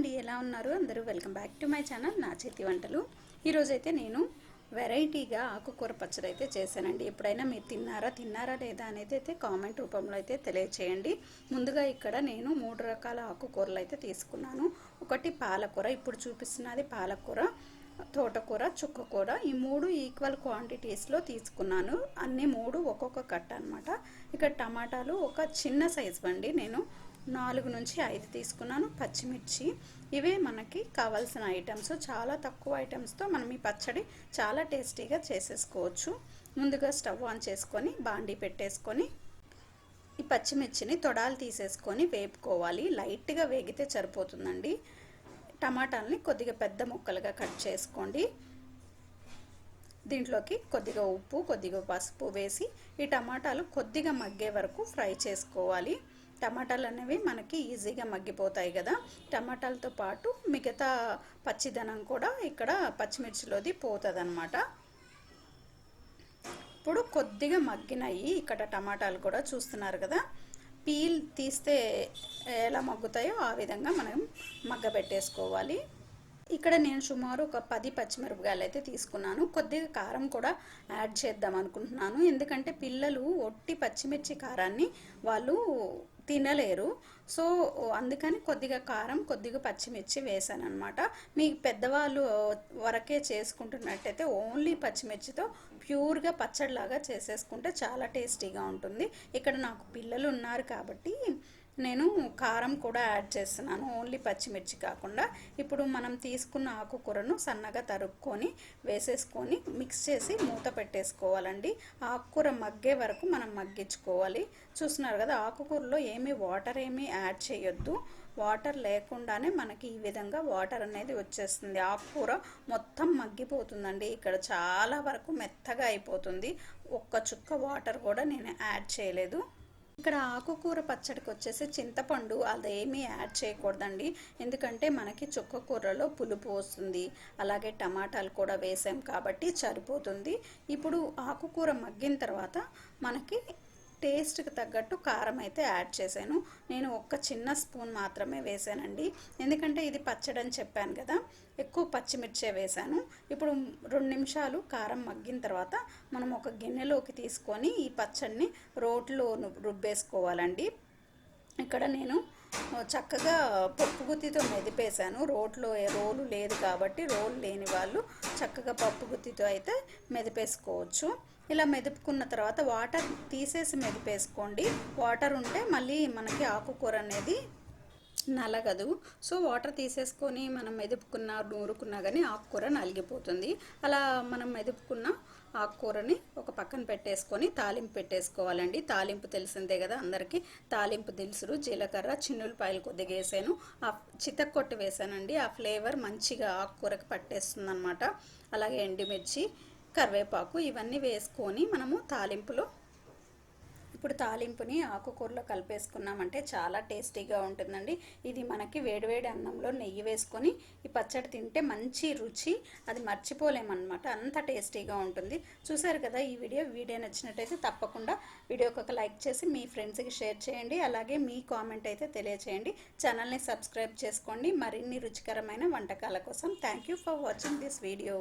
అండి, ఎలా ఉన్నారు అందరూ? Welcome back to my channel నా చేతి వంటలు. ఈరోజైతే నేను వెరైటీగా ఆకుకూర పచ్చడి అయితే చేశానండి. ఎప్పుడైనా మీరు తిన్నారా లేదా అనేది అయితే కామెంట్ రూపంలో అయితే తెలియచేయండి. ముందుగా ఇక్కడ నేను 3 రకాల ఆకుకూరలు అయితే తీసుకున్నాను. ఒకటి పాలకూర, ఇప్పుడు చూపిస్తున్నది పాలకూర, తోటకూర, చుక్కకూర. ఈ 3 ఈక్వల్ క్వాంటిటీస్లో తీసుకున్నాను. అన్ని 3 ఒక్కొక్క కట్ట అనమాట. ఇక్కడ టమాటాలు ఒక చిన్న సైజు అండి, నేను 4 నుంచి 5 తీసుకున్నాను. పచ్చిమిర్చి, ఇవే మనకి కావాల్సిన ఐటమ్స్. చాలా తక్కువ ఐటమ్స్తో మనం ఈ పచ్చడి చాలా టేస్టీగా చేసేసుకోవచ్చు. ముందుగా స్టవ్ ఆన్ చేసుకొని బాండీ పెట్టేసుకొని ఈ పచ్చిమిర్చిని తొడాలు తీసేసుకొని వేపుకోవాలి. లైట్గా వేగితే సరిపోతుందండి. టమాటాలని కొద్దిగా పెద్ద ముక్కలుగా కట్ చేసుకోండి. దీంట్లోకి కొద్దిగా ఉప్పు, కొద్దిగా పసుపు వేసి ఈ టమాటాలు కొద్దిగా మగ్గే వరకు ఫ్రై చేసుకోవాలి. టమాటాలు అనేవి మనకి ఈజీగా మగ్గిపోతాయి కదా. టమాటాలతో పాటు మిగతా పచ్చిదనం కూడా ఇక్కడ పచ్చిమిర్చిలోది పోతుంది అన్నమాట. ఇప్పుడు కొద్దిగా మగ్గినాయి ఇక్కడ టమాటాలు కూడా, చూస్తున్నారు కదా. పీల్ తీస్తే ఎలా మగ్గుతాయో ఆ విధంగా మనం మగ్గబెట్టేసుకోవాలి. ఇక్కడ నేను సుమారు ఒక 10 పచ్చిమిరపకాయలు అయితే తీసుకున్నాను. కొద్దిగా కారం కూడా యాడ్ చేద్దాం అనుకుంటున్నాను, ఎందుకంటే పిల్లలు ఒట్టి పచ్చిమిర్చి కారాన్ని వాళ్ళు తినలేరు. సో అందుకని కొద్దిగా కారం, కొద్దిగా పచ్చిమిర్చి వేసాను అనమాట. మీ పెద్దవాళ్ళు వరకే చేసుకుంటున్నట్టయితే ఓన్లీ పచ్చిమిర్చితో ప్యూర్గా పచ్చడిలాగా చేసేసుకుంటే చాలా టేస్టీగా ఉంటుంది. ఇక్కడ నాకు పిల్లలు ఉన్నారు కాబట్టి నేను కారం కూడా యాడ్ చేస్తున్నాను, ఓన్లీ పచ్చిమిర్చి కాకుండా. ఇప్పుడు మనం తీసుకున్న ఆకుకూరను సన్నగా తరుక్కొని వేసేసుకొని మిక్స్ చేసి మూత పెట్టేసుకోవాలండి. ఆకుకూర మగ్గే వరకు మనం మగ్గించుకోవాలి. చూస్తున్నారు కదా, ఆకుకూరలో వాటర్ ఏమీ యాడ్ చేయొద్దు. వాటర్ లేకుండానే మనకి ఈ విధంగా వాటర్ అనేది వచ్చేస్తుంది. ఆకుకూర మొత్తం మగ్గిపోతుందండి. ఇక్కడ చాలా వరకు మెత్తగా అయిపోతుంది. ఒక్క చుక్క వాటర్ కూడా నేను యాడ్ చేయలేదు. ఇక్కడ ఆకుకూర పచ్చడికి వచ్చేసి చింతపండు అదేమీ యాడ్ చేయకూడదండి, ఎందుకంటే మనకి చుక్కకూరలో పులుపు వస్తుంది. అలాగే టమాటాలు కూడా వేసాం కాబట్టి సరిపోతుంది. ఇప్పుడు ఆకుకూర మగ్గిన తర్వాత మనకి టేస్ట్కి తగ్గట్టు కారం అయితే యాడ్ చేశాను. నేను ఒక చిన్న స్పూన్ మాత్రమే వేసానండి, ఎందుకంటే ఇది పచ్చడి అని చెప్పాను కదా, ఎక్కువ పచ్చిమిర్చే వేసాను. ఇప్పుడు 2 నిమిషాలు కారం మగ్గిన తర్వాత మనం ఒక గిన్నెలోకి తీసుకొని ఈ పచ్చడిని రోట్లో రుబ్బేసుకోవాలండి. ఇక్కడ నేను చక్కగా పప్పు గుత్తితో మెదిపేశాను. రోలు లేదు కాబట్టి రోలు లేని వాళ్ళు చక్కగా పప్పు గుత్తితో అయితే మెదిపేసుకోవచ్చు. ఇలా మెదుపుకున్న తర్వాత వాటర్ తీసేసి మెదిపేసుకోండి. వాటర్ ఉంటే మళ్ళీ మనకి ఆకుకూర అనేది నలగదు. సో వాటర్ తీసేసుకొని మనం మెదుపుకున్న నూరుకున్నా కానీ ఆకుకూర నలిగిపోతుంది. అలా మనం మెదుపుకున్న ఆకుకూరని ఒక పక్కన పెట్టేసుకొని తాలింపు పెట్టేసుకోవాలండి. తాలింపు తెలిసిందే కదా అందరికీ. తాలింపు దినుసులు, జీలకర్ర, చిన్నులపాయలు కొద్దిగా వేసాను, ఆ చితక్కొట్టు వేసానండి. ఆ ఫ్లేవర్ మంచిగా ఆకుకూరకి పట్టేస్తుంది అనమాట. అలాగే ఎండుమిర్చి, కరివేపాకు ఇవన్నీ వేసుకొని మనము ఇప్పుడు తాలింపుని ఆకుకూరలో కలిపేసుకున్నామంటే చాలా టేస్టీగా ఉంటుందండి. ఇది మనకి వేడివేడి అన్నంలో నెయ్యి వేసుకొని ఈ పచ్చడి తింటే మంచి రుచి, అది మర్చిపోలేమన్నమాట, అంత టేస్టీగా ఉంటుంది. చూసారు కదా, ఈ వీడియో నచ్చినట్టయితే తప్పకుండా వీడియోకి ఒక లైక్ చేసి మీ ఫ్రెండ్స్కి షేర్ చేయండి. అలాగే మీ కామెంట్ అయితే తెలియచేయండి. ఛానల్ని సబ్స్క్రైబ్ చేసుకోండి మరిన్ని రుచికరమైన వంటకాల కోసం. Thank you for watching this video.